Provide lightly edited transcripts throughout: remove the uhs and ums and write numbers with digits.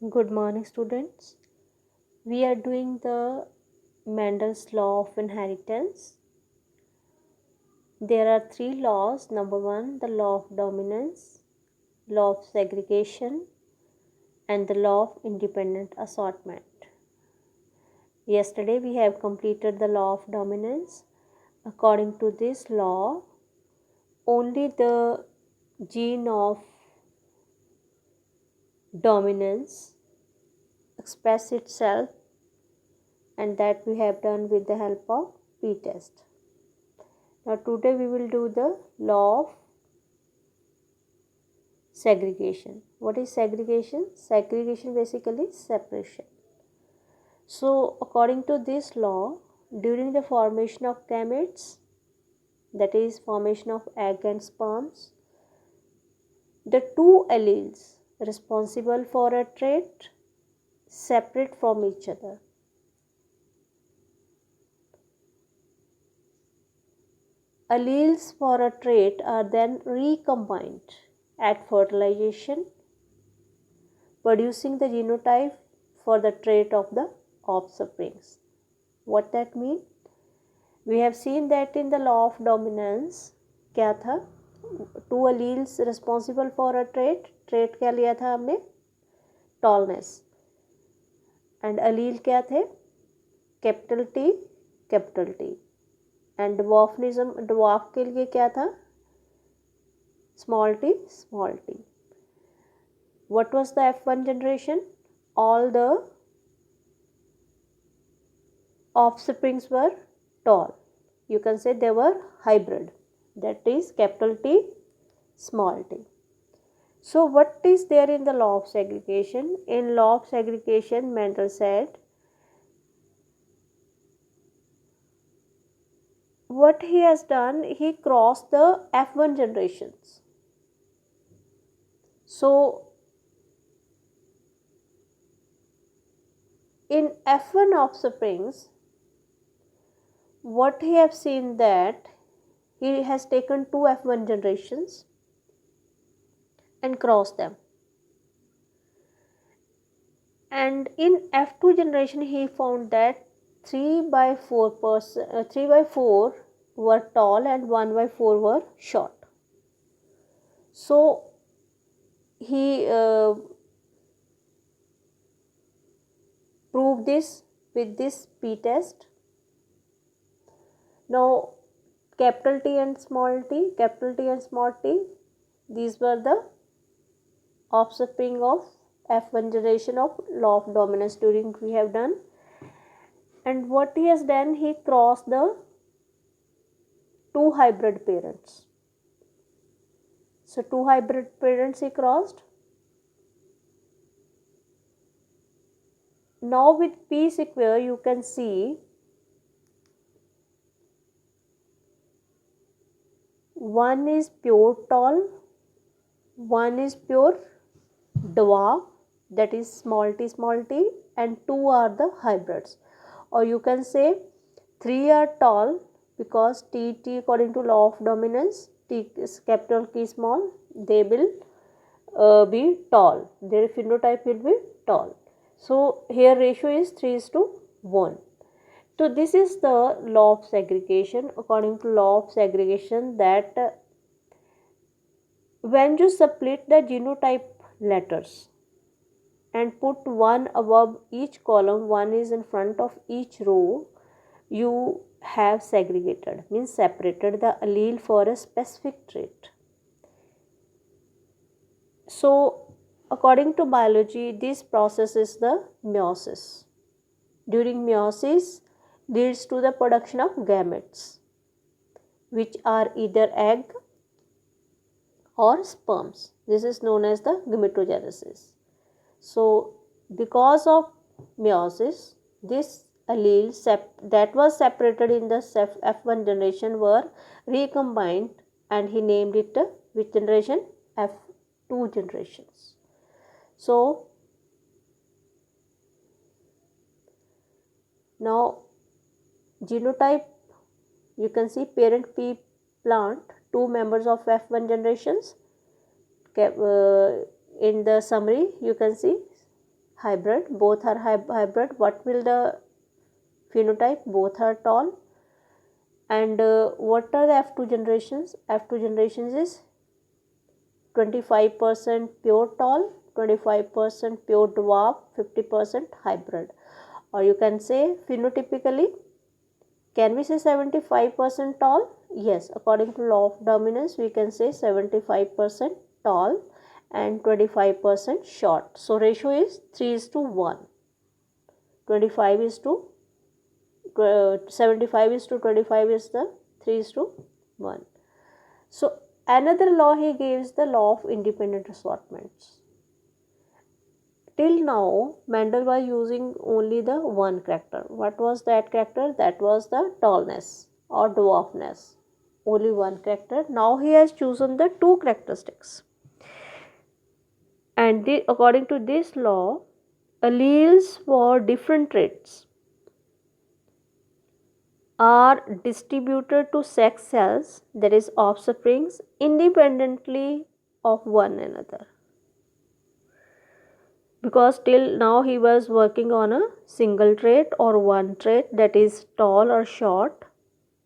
Good morning, students. We are doing the Mendel's law of inheritance. There are three laws. Number one, the law of dominance, law of segregation, and the law of independent assortment. Yesterday, we have completed the law of dominance. According to this law, only the gene of dominance express itself, and that we have done with the help of p-test. Now today we will do the law of segregation. What is segregation? Segregation basically is separation. So according to this law, during the formation of gametes, that is formation of egg and sperms, the two alleles responsible for a trait separate from each other. Alleles for a trait are then recombined at fertilization, producing the genotype for the trait of the offsprings. What that mean? We have seen that in the law of dominance क्या था, two alleles responsible for a trait क्या लिया था हमने, tallness, and allele क्या थे, capital T, and dwarf के लिए क्या था, small t. What was the F1 generation? All the offsprings were tall. You can say they were hybrid. That is capital T, small t. So what is there in the law of segregation? In law of segregation, Mendel said, what he has done, he crossed the F1 generations. So in F1 offsprings, what he have seen that he has taken two F1 generations and crossed them. And in F2 generation, he found that 3 by 4 were tall and 1 by 4 were short. So he proved this with this p-test. Now capital T and small t, these were the offspring of F1 generation of law of dominance during we have done. And what he has done, he crossed the two hybrid parents. So two hybrid parents he crossed. Now with p square you can see one is pure tall, one is pure dwarf, that is small t, and two are the hybrids. Or you can say three are tall because t according to law of dominance, t is capital T small, they will be tall, their phenotype will be tall. So here ratio is 3:1. So this is the law of segregation. According to law of segregation, that when you split the genotype letters and put one above each column, one is in front of each row, you have segregated, means separated the allele for a specific trait. So according to biology, this process is the meiosis. During meiosis leads to the production of gametes, which are either egg or sperms. This is known as the gametogenesis. So because of meiosis, this allele that was separated in the F1 generation were recombined, and he named it which generation? F2 generations. So now genotype, you can see parent pea plant, two members of F1 generations. In the summary you can see hybrid, both are hybrid. What will the phenotype? Both are tall. And what are the F2 generations? F2 generations is 25% pure tall, 25% pure dwarf, 50% hybrid. Or you can say phenotypically, can we say 75% tall? Yes, according to law of dominance, we can say 75% tall and 25% short. So ratio is 3:1. 25 is to 75 is to 25 is the 3:1. So another law he gives, the law of independent assortments. Till now, Mendel was using only the one character. What was that character? That was the tallness or dwarfness. Only one character. Now he has chosen the two characteristics. And according to this law, alleles for different traits are distributed to sex cells, that is offsprings, independently of one another. Because till now he was working on a single trait or one trait, that is tall or short,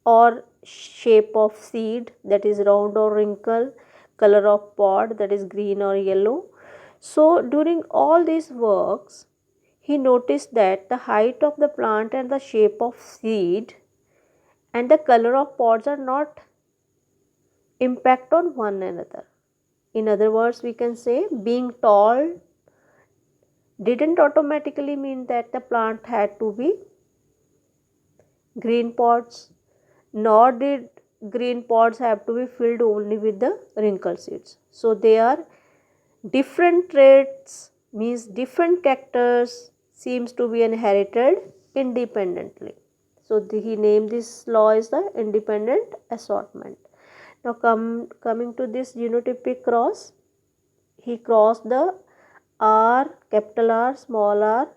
or shape of seed, that is round or wrinkle, color of pod, that is green or yellow. So during all these works, he noticed that the height of the plant and the shape of seed and the color of pods are not impact on one another. In other words, we can say being tall didn't automatically mean that the plant had to be green pods, nor did green pods have to be filled only with the wrinkled seeds. So they are different traits, means different characters seems to be inherited independently. So he named this law as the independent assortment. Now coming to this genotypic cross, he crossed the R, capital R, small r,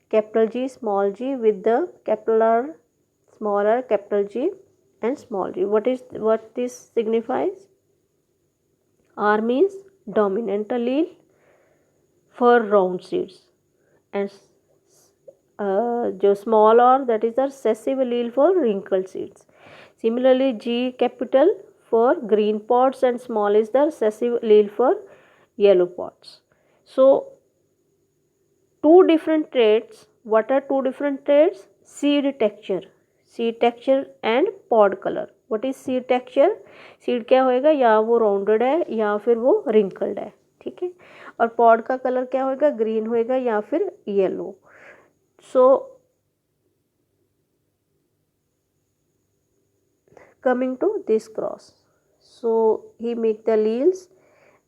capital G, small g with the capital R, small r, capital G and small g. What this signifies? R means dominant allele for round seeds, and जो small r, that is the recessive allele for wrinkled seeds. Similarly, G capital for green pods and small is the recessive allele for yellow pods. So two different traits. What are two different traits? Seed texture and pod color. What is seed texture? Seed क्या होएगा, या वो rounded है या फिर वो wrinkled है, ठीक है. और पॉड का कलर क्या होएगा, ग्रीन होएगा या फिर yellow. So coming to this cross, so he make the alleles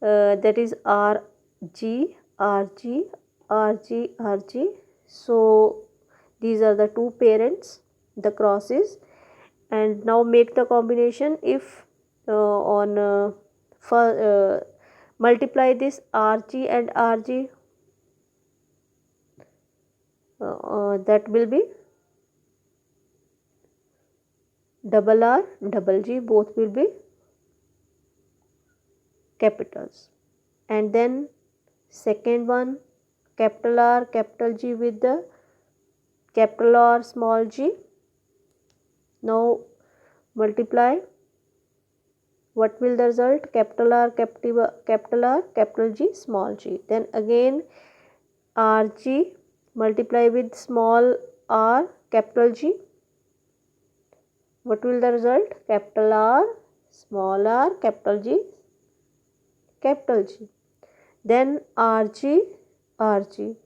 that is RG, RG, RG, RG. So these are the two parents, the crosses, and now make the combination. If multiply this RG and RG, that will be double R, double G, both will be capitals. And then second one, capital R, capital G with the capital R, small g. Now multiply. What will the result? Capital R, capital R, capital G, small g. Then again RG multiply with small r, capital G. What will the result? Capital R, small r, capital G, capital G. Then RG, RG.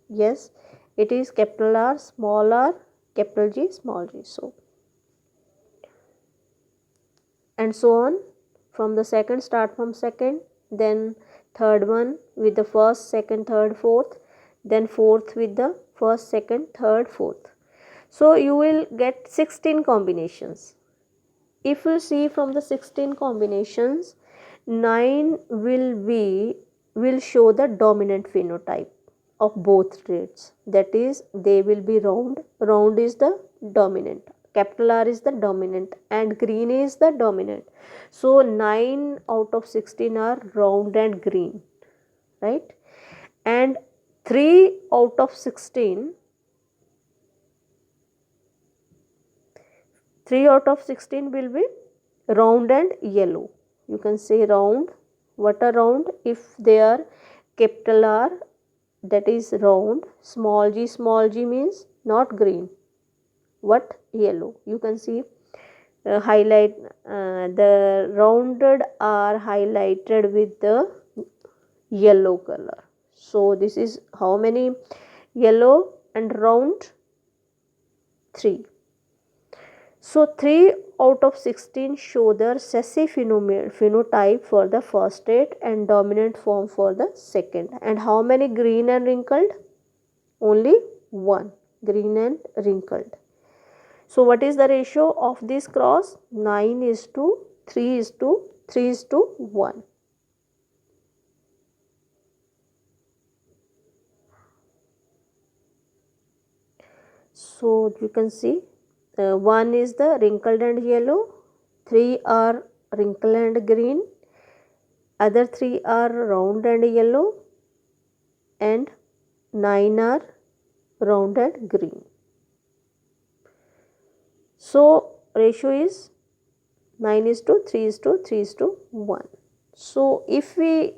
Yes, it is capital R, small r, capital G, small g. So, and so on. From the second, start from second, then third one with the first, second, third, fourth, then fourth with the first, second, third, fourth. So you will get 16 combinations. If you see from the 16 combinations, 9 will show the dominant phenotype of both traits. That is, they will be round. Round is the dominant. Capital R is the dominant and green is the dominant. So 9 out of 16 are round and green, right? And 3 out of 16 will be round and yellow. You can say round. What are round? If they are capital R, that is round. Small g means not green. What? Yellow. You can see highlight the rounded are highlighted with the yellow color. So this is how many yellow and round? 3. So 3 out of 16 show the recessive phenotype for the first state and dominant form for the second. And how many green and wrinkled? Only 1 green and wrinkled. So what is the ratio of this cross? 9:3:3:1. So you can see 1 is the wrinkled and yellow, 3 are wrinkled and green, other 3 are round and yellow, and 9 are round and green. So ratio is 9:3:3:1. So if we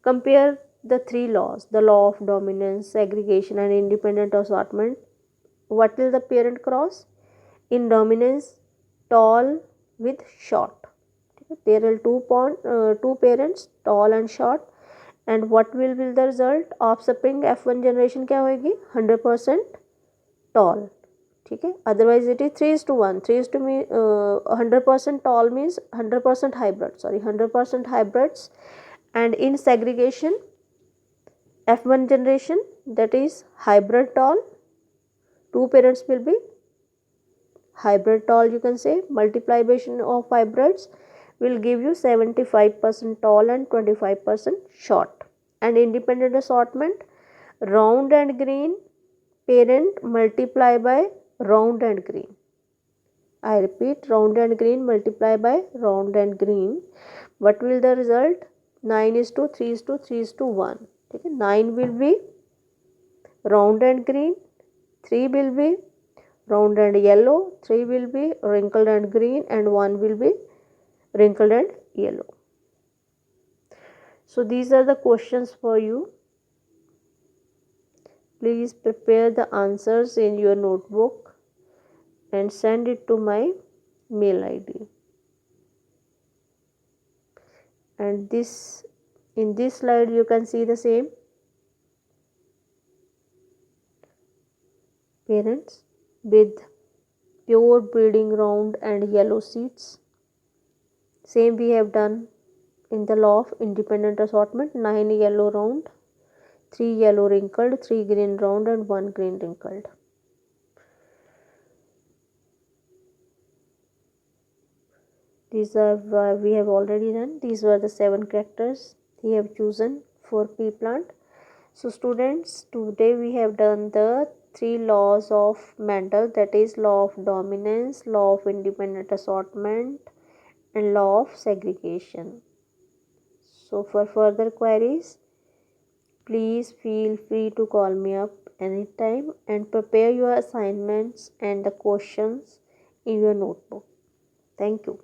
compare the 3 laws, the law of dominance, segregation and independent assortment, what will the parent cross? In dominance, tall with short. There are two parents, tall and short. And what will be the result? Offspring F1 generation क्या होगी? 100% tall. ठीक है. Otherwise it is 3:1. 100% tall means 100% hybrid. 100% hybrids. And in segregation, F1 generation, that is hybrid tall. Two parents will be hybrid tall, you can say. Multiplication of hybrids will give you 75% tall and 25% short. And independent assortment, round and green parent multiply by round and green. I repeat, round and green multiply by round and green. What will the result? 9:3:3:1. Okay? 9 will be round and green, 3 will be round and yellow, 3 will be wrinkled and green, and 1 will be wrinkled and yellow. So these are the questions for you. Please prepare the answers in your notebook and send it to my mail ID. And in this slide you can see the same. Parents with pure breeding round and yellow seeds. Same we have done in the law of independent assortment. 9 yellow round, 3 yellow wrinkled, 3 green round and 1 green wrinkled. These are we have already done. These were the 7 characters we have chosen for pea plant. So students, today we have done the 3 laws of Mendel, that is law of dominance, law of independent assortment and law of segregation. So for further queries, please feel free to call me up anytime and prepare your assignments and the questions in your notebook. Thank you.